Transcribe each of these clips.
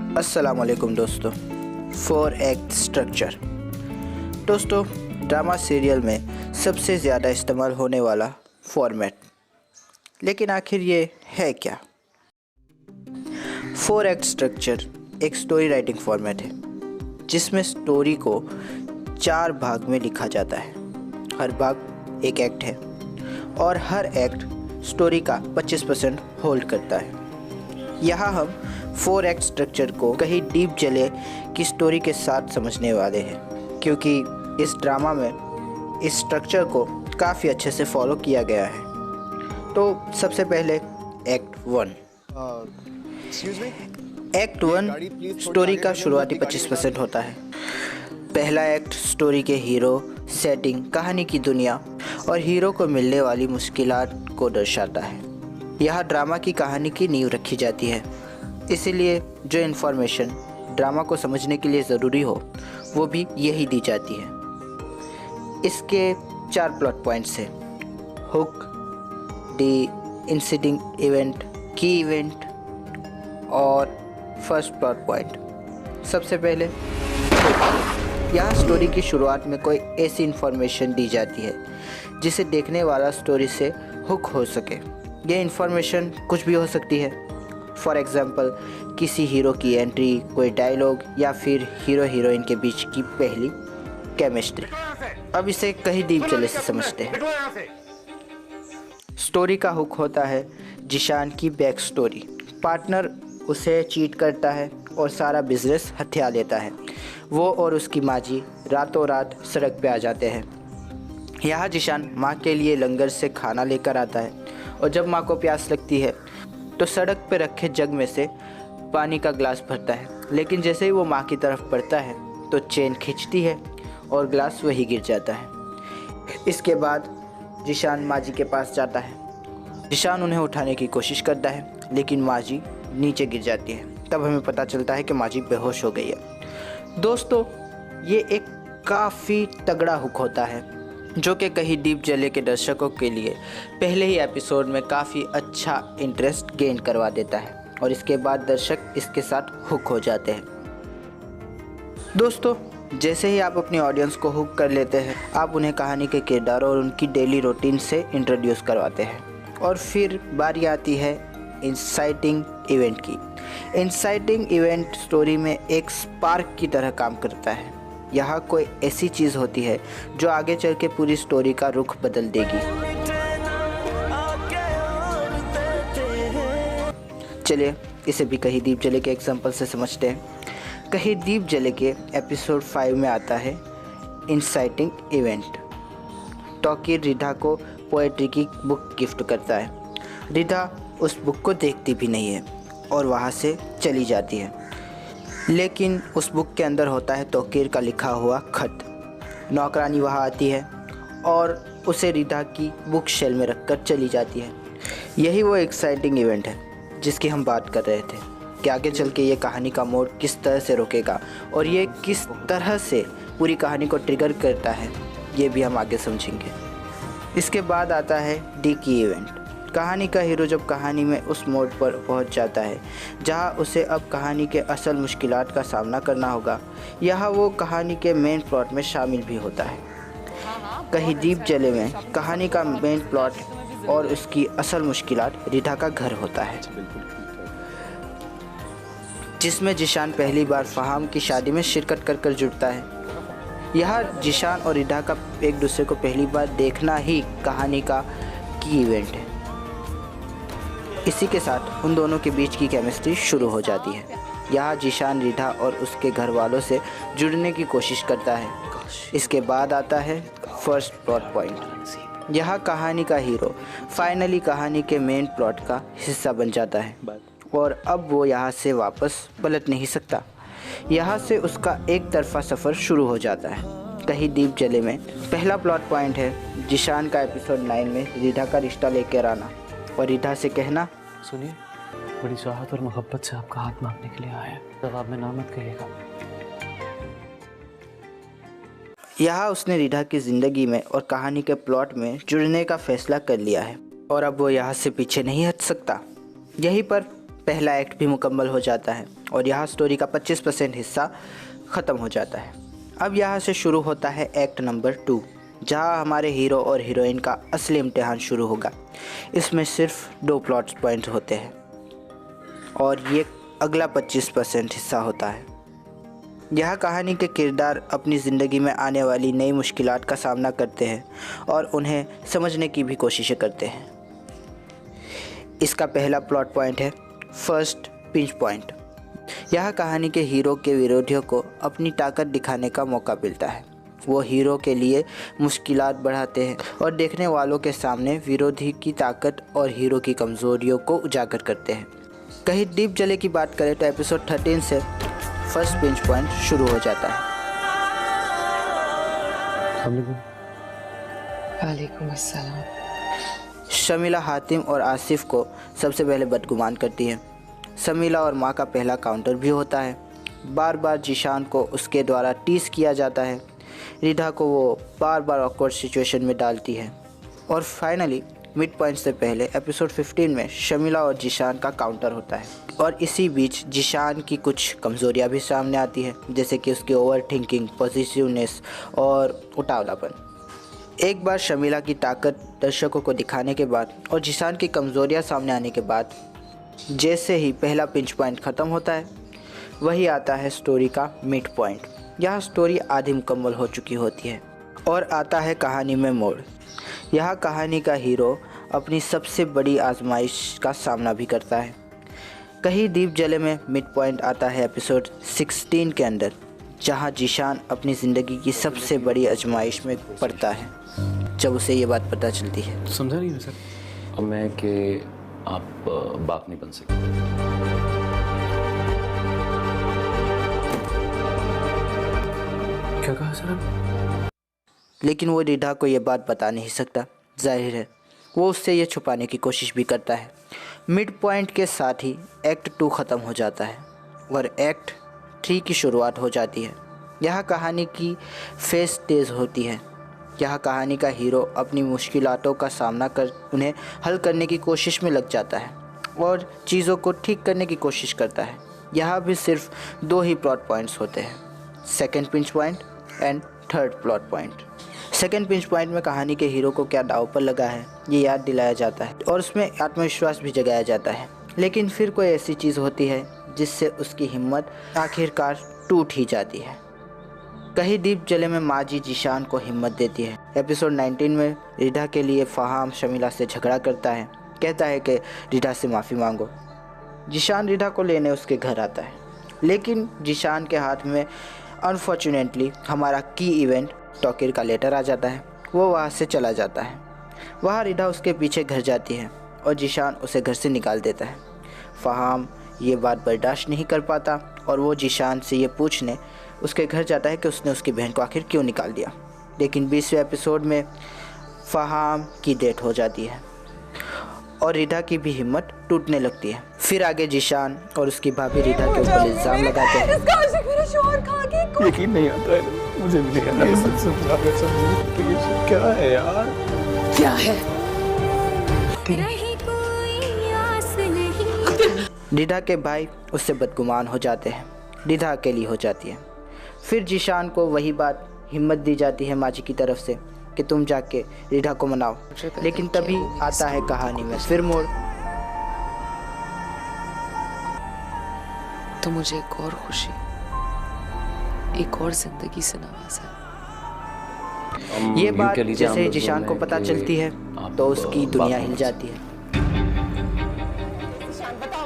अस्सलामुअलैकुम दोस्तों। 4 act structure दोस्तों, ड्रामा सीरियल में सबसे ज़्यादा इस्तेमाल होने वाला फॉर्मेट, लेकिन आखिर ये है क्या? 4 एक्ट स्ट्रक्चर एक स्टोरी राइटिंग फॉर्मेट है जिसमें स्टोरी को 4 भाग में लिखा जाता है। हर भाग एक एक्ट है और हर एक्ट स्टोरी का 25% होल्ड करता है। यहाँ हम 4 एक्ट स्ट्रक्चर को कहीं डीप जले की स्टोरी के साथ समझने वाले हैं, क्योंकि इस ड्रामा में इस स्ट्रक्चर को काफ़ी अच्छे से फॉलो किया गया है। तो सबसे पहले एक्ट 1। एक्ट 1 स्टोरी का शुरुआती 25% होता है। पहला एक्ट स्टोरी के हीरो, सेटिंग, कहानी की दुनिया और हीरो को मिलने वाली मुश्किलात को दर्शाता है। यहाँ ड्रामा की कहानी की नींव रखी जाती है, इसीलिए जो इन्फॉर्मेशन ड्रामा को समझने के लिए ज़रूरी हो वो भी यही दी जाती है। इसके 4 प्लॉट पॉइंट्स हैं: हुक, द इंसिडिंग इवेंट, की इवेंट और फर्स्ट प्लॉट पॉइंट। सबसे पहले यहाँ स्टोरी की शुरुआत में कोई ऐसी इन्फॉर्मेशन दी जाती है जिसे देखने वाला स्टोरी से हुक हो सके। ये इन्फॉर्मेशन कुछ भी हो सकती है। फॉर एग्ज़ाम्पल, किसी हीरो की एंट्री, कोई डायलॉग या फिर हीरो हीरोइन के बीच की पहली केमिस्ट्री। अब इसे कहीं डीप जले से समझते हैं। स्टोरी का हुक होता है जिशान की बैक स्टोरी। पार्टनर उसे चीट करता है और सारा बिजनेस हथिया लेता है। वो और उसकी माँ जी रातों रात सड़क पे आ जाते हैं। यहाँ जिशान माँ के लिए लंगर से खाना लेकर आता है और जब माँ को प्यास लगती है तो सड़क पे रखे जग में से पानी का ग्लास भरता है, लेकिन जैसे ही वो माँ की तरफ बढ़ता है तो चेन खींचती है और ग्लास वहीं गिर जाता है। इसके बाद जिशान माँ जी के पास जाता है। जिशान उन्हें उठाने की कोशिश करता है, लेकिन माँ जी नीचे गिर जाती है। तब हमें पता चलता है कि माँ जी बेहोश हो गई है। दोस्तों, ये एक काफ़ी तगड़ा हुक होता है जो कि कहीं डीप जले के दर्शकों के लिए पहले ही एपिसोड में काफ़ी अच्छा इंटरेस्ट गेन करवा देता है और इसके बाद दर्शक इसके साथ हुक हो जाते हैं। दोस्तों, जैसे ही आप अपनी ऑडियंस को हुक कर लेते हैं, आप उन्हें कहानी के किरदारों और उनकी डेली रूटीन से इंट्रोड्यूस करवाते हैं और फिर बारी आती है इंसाइटिंग इवेंट की। इंसाइटिंग इवेंट स्टोरी में एक स्पार्क की तरह काम करता है। यहाँ कोई ऐसी चीज़ होती है जो आगे चल के पूरी स्टोरी का रुख बदल देगी। चलिए इसे भी कहीं दीप जले के एग्जांपल से समझते हैं। कहीं दीप जले के एपिसोड 5 में आता है इंसाइटिंग इवेंट। तौकीर रिधा को पोएट्री की बुक गिफ्ट करता है। रिधा उस बुक को देखती भी नहीं है और वहाँ से चली जाती है, लेकिन उस बुक के अंदर होता है तौकीर का लिखा हुआ खत। नौकरानी वहाँ आती है और उसे रिधा की बुक शेल में रखकर चली जाती है। यही वो एक्साइटिंग इवेंट है जिसकी हम बात कर रहे थे कि आगे चल के ये कहानी का मोड़ किस तरह से रोकेगा और ये किस तरह से पूरी कहानी को ट्रिगर करता है, ये भी हम आगे समझेंगे। इसके बाद आता है डी की इवेंट। कहानी का हीरो जब कहानी में उस मोड़ पर पहुंच जाता है जहां उसे अब कहानी के असल मुश्किलात का सामना करना होगा। यहाँ वो कहानी के मेन प्लॉट में शामिल भी होता है। कहीं डीप जले में कहानी का मेन प्लॉट और उसकी असल मुश्किलात रिधा का घर होता है, जिसमें जिशान पहली बार फहाम की शादी में शिरकत कर जुड़ता है। यहाँ जिशान और रिधा का एक दूसरे को पहली बार देखना ही कहानी का की इवेंट है। इसी के साथ उन दोनों के बीच की केमिस्ट्री शुरू हो जाती है। यहाँ जिशान रिधा और उसके घर वालों से जुड़ने की कोशिश करता है। इसके बाद आता है फर्स्ट प्लॉट पॉइंट। यहाँ कहानी का हीरो फाइनली कहानी के मेन प्लॉट का हिस्सा बन जाता है और अब वो यहाँ से वापस पलट नहीं सकता। यहाँ से उसका एक तरफा सफ़र शुरू हो जाता है। कहीं डीप जले में पहला प्लॉट पॉइंट है जिशान का एपिसोड 9 में रिधा का रिश्ता लेकर आना और रिधा से कहना, सुनिए, बड़ी चाहत और मोहब्बत से आपका हाथ मांगने के लिए आया है, जवाब में ना मत कहिएगा। यहाँ उसने रिधा की ज़िंदगी में और कहानी के प्लॉट में जुड़ने का फैसला कर लिया है और अब वो यहाँ से पीछे नहीं हट सकता। यहीं पर पहला एक्ट भी मुकम्मल हो जाता है और यहाँ स्टोरी का 25% हिस्सा ख़त्म हो जाता है। अब यहाँ से शुरू होता है एक्ट नंबर 2, जहाँ हमारे हीरो और हीरोइन का असली इम्तिहान शुरू होगा। इसमें सिर्फ 2 प्लॉट पॉइंट होते हैं और ये अगला 25% हिस्सा होता है। यह कहानी के किरदार अपनी ज़िंदगी में आने वाली नई मुश्किलात का सामना करते हैं और उन्हें समझने की भी कोशिशें करते हैं। इसका पहला प्लॉट पॉइंट है फर्स्ट पिंच पॉइंट। यह कहानी के हीरो के विरोधियों को अपनी ताकत दिखाने का मौका मिलता है। वो हीरो के लिए मुश्किलात बढ़ाते हैं और देखने वालों के सामने विरोधी की ताकत और हीरो की कमज़ोरियों को उजागर करते हैं। कहीं डीप जले की बात करें तो एपिसोड 13 से फर्स्ट पिंच पॉइंट शुरू हो जाता है। वालेकुम अस्सलाम। शमीला हातिम और आसिफ को सबसे पहले बदगुमान करती है। शमीला और माँ का पहला काउंटर भी होता है। बार बार जीशान को उसके द्वारा टीस किया जाता है। रिधा को वो बार बार ऑकवर्ड सिचुएशन में डालती है। और फाइनली मिड पॉइंट से पहले एपिसोड 15 में शमीला और जीशान का काउंटर होता है और इसी बीच जीशान की कुछ कमज़ोरियाँ भी सामने आती है, जैसे कि उसकी ओवर थिंकिंग, पॉजिटिवनेस और उतावलापन। एक बार शमीला की ताकत दर्शकों को दिखाने के बाद और जीशान की कमज़ोरियाँ सामने आने के बाद जैसे ही पहला पिंच पॉइंट ख़त्म होता है, वही आता है स्टोरी का मिड पॉइंट। यह स्टोरी आधी मुकम्मल हो चुकी होती है और आता है कहानी में मोड़। यह कहानी का हीरो अपनी सबसे बड़ी आजमाइश का सामना भी करता है। कहीं दीप जले में मिड पॉइंट आता है एपिसोड 16 के अंदर, जहां जीशान अपनी ज़िंदगी की सबसे बड़ी आजमाइश में पड़ता है जब उसे ये बात पता चलती है। समझा नहीं मैं सर। अब मैं कि आप बाप नहीं बन सकते। क्या कहा सर? लेकिन वो रिधा को ये बात बता नहीं सकता। जाहिर है वो उससे ये छुपाने की कोशिश भी करता है। मिड पॉइंट के साथ ही एक्ट 2 ख़त्म हो जाता है और एक्ट 3 की शुरुआत हो जाती है। यह कहानी की फेस तेज़ होती है। यह कहानी का हीरो अपनी मुश्किलातों का सामना कर उन्हें हल करने की कोशिश में लग जाता है और चीज़ों को ठीक करने की कोशिश करता है। यहाँ भी सिर्फ 2 ही प्लॉट पॉइंट्स होते हैं, second pinch point and third plot point. Second pinch point में कहानी के हीरो को क्या दांव पर लगा है ये याद दिलाया जाता है और उसमें आत्मविश्वास भी जगाया जाता है। लेकिन फिर कोई ऐसी चीज़ होती है जिससे उसकी हिम्मत आखिरकार टूट ही जाती है। कहीं दीप जले में माजी जीशान को हिम्मत देती है। एपिसोड 19 में रिधा के लिए फहाम शमीला से झगड़ा करता है, कहता है कि रिधा से माफ़ी मांगो। जीशान रिधा को लेने उसके घर आता है, लेकिन जीशान के हाथ में अनफॉर्चुनेटली हमारा की इवेंट टॉकिर का लेटर आ जाता है। वो वहाँ से चला जाता है। वहाँ रिधा उसके पीछे घर जाती है और जीशान उसे घर से निकाल देता है। फहाम ये बात बर्दाश्त नहीं कर पाता और वो जीशान से ये पूछने उसके घर जाता है कि उसने उसकी बहन को आखिर क्यों निकाल दिया। लेकिन 20वें एपिसोड में फहाम की डेथ हो जाती है और रिधा की भी हिम्मत टूटने लगती है। फिर आगे जीशान और उसकी भाभी रिधा के ऊपर इल्ज़ाम लगाते हैं। यकीन नहीं आता है, मुझे भी नहीं आता। ये सच समझा कर समझो प्लीज, क्या है यार? क्या है? रिधा के भाई उससे बदगुमान हो जाते हैं। रिधा अकेली हो जाती है। फिर जीशान को वही बात हिम्मत दी जाती है माजी की तरफ से कि तुम जाके रिधा को मनाओ। लेकिन तभी आता है कहानी में फिर मोड़। तो मुझे एक और खुशी, एक और जिंदगी से नवाजा। ये बात जैसे ही जीशान को पता चलती है तो उसकी दुनिया हिल जाती है।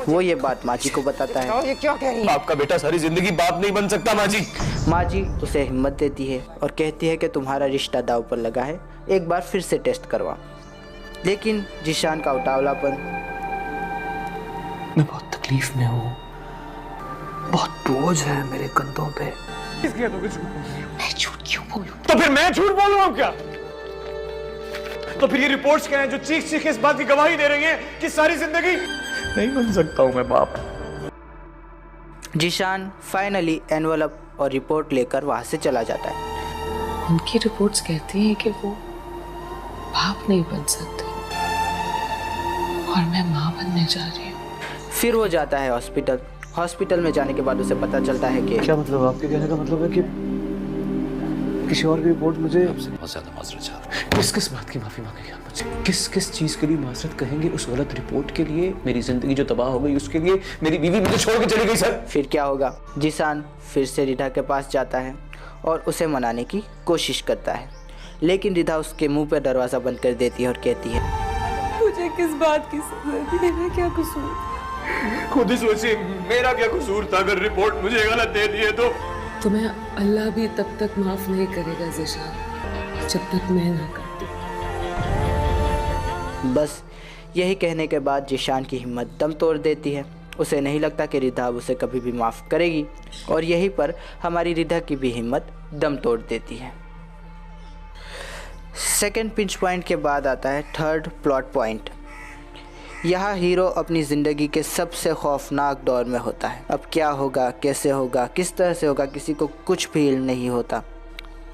वो ये बात माजी को बताता है। ये क्या कह रही है? आपका बेटा सारी जिंदगी बाप नहीं बन सकता माजी। माजी उसे हिम्मत देती है और कहती है कि तुम्हारा रिश्ता दांव पर लगा है, एक बार फिर से टेस्ट करवा। लेकिन जीशान का उतावलापन। मैं बहुत तकलीफ में हूँ, बहुत बोझ है मेरे कंधों पे। मैं झूठ क्यों बोलूं? तो फिर मैं झूठ बोल रहा हूं क्या? तो फिर ये रिपोर्ट्स क्या हैं जो चीख चीख इस बात की गवाही दे रही हैं कि सारी जिंदगी नहीं बन सकता हूं मैं बाप। जीशान फाइनली एनवलप और रिपोर्ट लेकर वहां से चला जाता है। उनकी रिपोर्ट्स कहती हैं कि वो बाप नहीं बन सकते और मैं माँ बनने जा रही हूँ। फिर वो जाता है हॉस्पिटल। हॉस्पिटल में जाने के बाद उसे पता चलता है कि क्या मतलब? आपके कहने का मतलब है कि किसी और की रिपोर्ट मुझे बहुत ज्यादा माजरत चाह रहा हूं। किस बात की माफी मांगेंगे आप मुझसे? किस चीज के लिए माजरत कहेंगे? उस गलत रिपोर्ट के लिए? मेरी जिंदगी जो तबाह हो गई उसके लिए? मेरी बीवी मुझे छोड़ के चली गई सर। फिर क्या होगा? जिशान फिर से रिधा के पास जाता है और उसे मनाने की कोशिश करता है, लेकिन रिधा उसके मुंह पर दरवाज़ा बंद कर देती है और कहती है, मुझे किस बात की सजा दी? मेरा क्या कसूर? खुद ही सोचिए, मेरा क्या कसूर था अगर रिपोर्ट मुझे गलत दे दी है तो? तुम्हें अल्लाह भी तब तक माफ नहीं करेगा ज़िशान, जब तक मैं ना करती। बस यही कहने के बाद जिशान की हिम्मत दम तोड़ देती है। उसे नहीं लगता कि रिधा अब उसे कभी भी माफ़ करेगी, और यहीं पर हमारी रिधा की भी हिम्मत दम तोड़ देती है। सेकंड पिंच पॉइंट के बाद आता है थर्ड प्लॉट पॉइंट। यहाँ हीरो अपनी ज़िंदगी के सबसे खौफनाक दौर में होता है। अब क्या होगा, कैसे होगा, किस तरह से होगा, किसी को कुछ भी इल्म नहीं होता।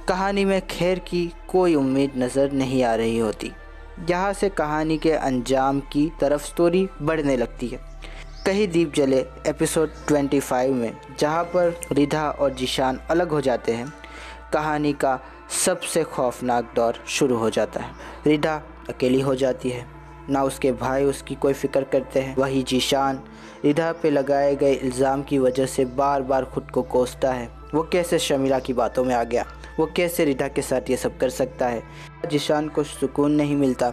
कहानी में खैर की कोई उम्मीद नज़र नहीं आ रही होती। यहाँ से कहानी के अंजाम की तरफ स्टोरी बढ़ने लगती है। कहीं दीप जले एपिसोड 25 में, जहाँ पर रिधा और जिशान अलग हो जाते हैं, कहानी का सबसे खौफनाक दौर शुरू हो जाता है। रिधा अकेली हो जाती है, ना उसके भाई उसकी कोई फ़िक्र करते हैं। वही जिशान रिधा पे लगाए गए इल्ज़ाम की वजह से बार बार खुद को कोसता है। वो कैसे शमीला की बातों में आ गया, वो कैसे रिधा के साथ ये सब कर सकता है। जिशान को सुकून नहीं मिलता।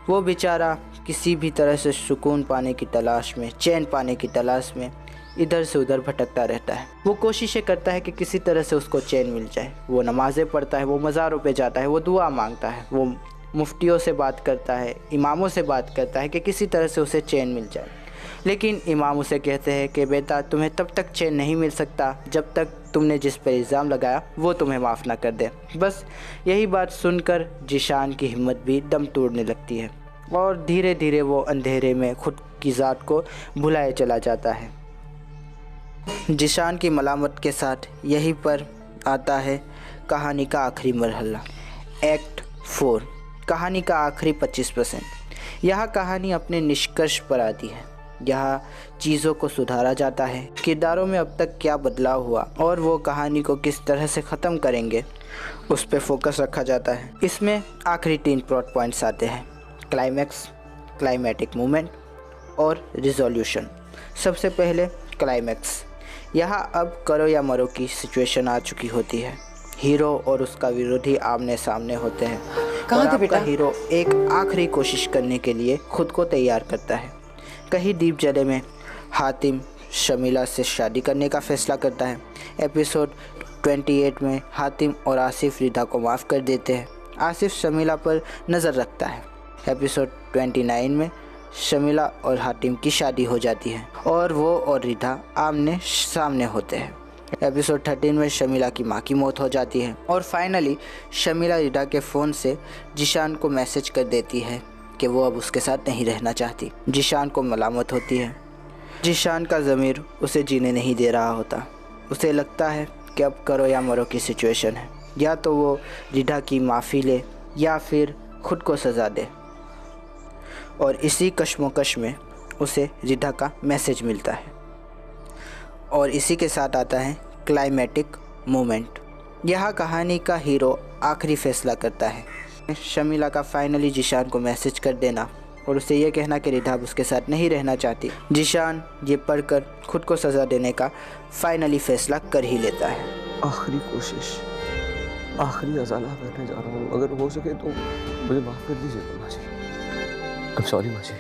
वो बेचारा किसी भी तरह से सुकून पाने की तलाश में, चैन पाने की तलाश में इधर से उधर भटकता रहता है। वो कोशिशें करता है कि किसी तरह से उसको चैन मिल जाए। वो नमाज़ें पढ़ता है, वो मज़ारों पे जाता है, वो दुआ मांगता है, वो मुफ्तियों से बात करता है, इमामों से बात करता है कि किसी तरह से उसे चैन मिल जाए। लेकिन इमाम उसे कहते हैं कि बेटा, तुम्हें तब तक चैन नहीं मिल सकता जब तक तुमने जिस पर इल्ज़ाम लगाया वो तुम्हें माफ़ ना कर दे। बस यही बात सुनकर जिशान की हिम्मत भी दम तोड़ने लगती है और धीरे धीरे वो अंधेरे में खुद की ज़ात को भुलाए चला जाता है। जिशान की मलामत के साथ यहीं पर आता है कहानी का आखिरी मरहला, एक्ट 4, कहानी का आखिरी 25%। यह कहानी अपने निष्कर्ष पर आती है। यहाँ चीज़ों को सुधारा जाता है, किरदारों में अब तक क्या बदलाव हुआ और वो कहानी को किस तरह से ख़त्म करेंगे उस पर फोकस रखा जाता है। इसमें आखिरी 3 प्लॉट पॉइंट्स आते हैं, क्लाइमैक्स, क्लाइमेटिक मूवमेंट और रिजोल्यूशन। सबसे पहले क्लाइमैक्स। यहाँ अब करो या मरो की सिचुएशन आ चुकी होती है। हीरो और उसका विरोधी आमने सामने होते हैं और आपका हीरो एक आखिरी कोशिश करने के लिए खुद को तैयार करता है। कहीं दीप जले में हातिम शमीला से शादी करने का फैसला करता है। एपिसोड 28 में हातिम और आसिफ रिधा को माफ़ कर देते हैं। आसिफ शमीला पर नज़र रखता है। एपिसोड 29 में शमीला और हातिम की शादी हो जाती है और वो और रिधा आमने सामने होते हैं। एपिसोड 13 में शमीला की माँ की मौत हो जाती है और फाइनली शमीला रिधा के फ़ोन से जिशान को मैसेज कर देती है कि वो अब उसके साथ नहीं रहना चाहती। जिशान को मलामत होती है। जिशान का ज़मीर उसे जीने नहीं दे रहा होता। उसे लगता है कि अब करो या मरो की सिचुएशन है, या तो वो रिधा की माफ़ी ले या फिर खुद को सज़ा दे। और इसी कश्मोकश में उसे रिधा का मैसेज मिलता है और इसी के साथ आता है क्लाइमेटिक मोमेंट। यह कहानी का हीरो आखिरी फैसला करता है, शमीला का फाइनली जिशान को मैसेज कर देना और उसे यह कहना कि रिधा उसके साथ नहीं रहना चाहती। जिशान ये पढ़कर खुद को सज़ा देने का फाइनली फैसला कर ही लेता है। आखिरी कोशिश, आखिरी अज़ाला करने जा रहा हूँ। अगर हो सके तो मुझे माफ़ कर दीजिए माँ जी। I'm sorry माँ जी।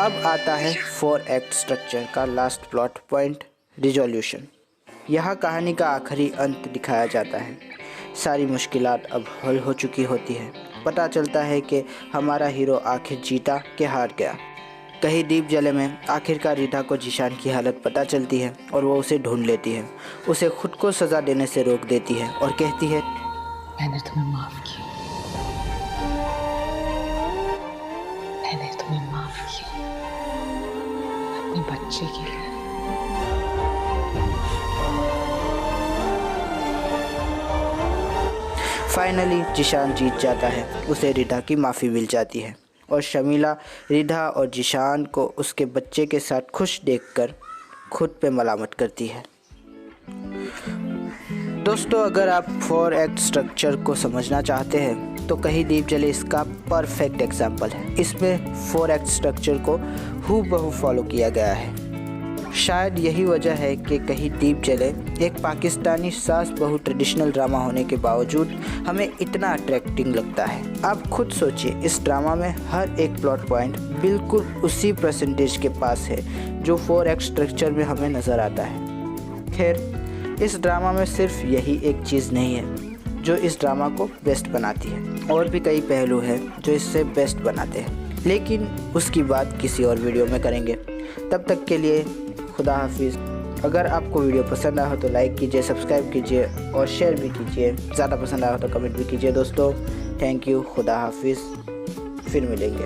अब आता है 4 एक्ट स्ट्रक्चर का लास्ट प्लॉट पॉइंट, रिजोल्यूशन। यहाँ कहानी का आखिरी अंत दिखाया जाता है। सारी मुश्किलात अब हल हो चुकी होती है। पता चलता है कि हमारा हीरो आखिर जीता कि हार गया। कहीं दीप जले में आखिरकार रिधा को जिशान की हालत पता चलती है और वो उसे ढूंढ लेती है। उसे खुद को सज़ा देने से रोक देती है और कहती है, मैंने तुम्हें माफ किया, मैंने तुम्हें माफ किया अपने बच्चे के लिए। फाइनली जिशान जीत जाता है। उसे रिधा की माफ़ी मिल जाती है और शमीला रिधा और जिशान को उसके बच्चे के साथ खुश देखकर खुद पे मलामत करती है। दोस्तों, अगर आप 4 एक्ट स्ट्रक्चर को समझना चाहते हैं तो कहीं दीप जले इसका परफेक्ट एग्जाम्पल है। इसमें 4 एक्ट स्ट्रक्चर को हूबहू फॉलो किया गया है। शायद यही वजह है कि कहीं दीप जले एक पाकिस्तानी सास बहू ट्रेडिशनल ड्रामा होने के बावजूद हमें इतना अट्रैक्टिंग लगता है। आप खुद सोचिए, इस ड्रामा में हर एक प्लॉट पॉइंट बिल्कुल उसी परसेंटेज के पास है जो 4 एक्ट स्ट्रक्चर में हमें नज़र आता है। खैर, इस ड्रामा में सिर्फ यही एक चीज़ नहीं है जो इस ड्रामा को बेस्ट बनाती है, और भी कई पहलू हैं जो इससे बेस्ट बनाते हैं, लेकिन उसकी बात किसी और वीडियो में करेंगे। तब तक के लिए खुदा हाफिज़। अगर आपको वीडियो पसंद आया हो तो लाइक कीजिए, सब्सक्राइब कीजिए और शेयर भी कीजिए। ज़्यादा पसंद आया हो तो कमेंट भी कीजिए। दोस्तों, थैंक यू, खुदा हाफिज़, फिर मिलेंगे।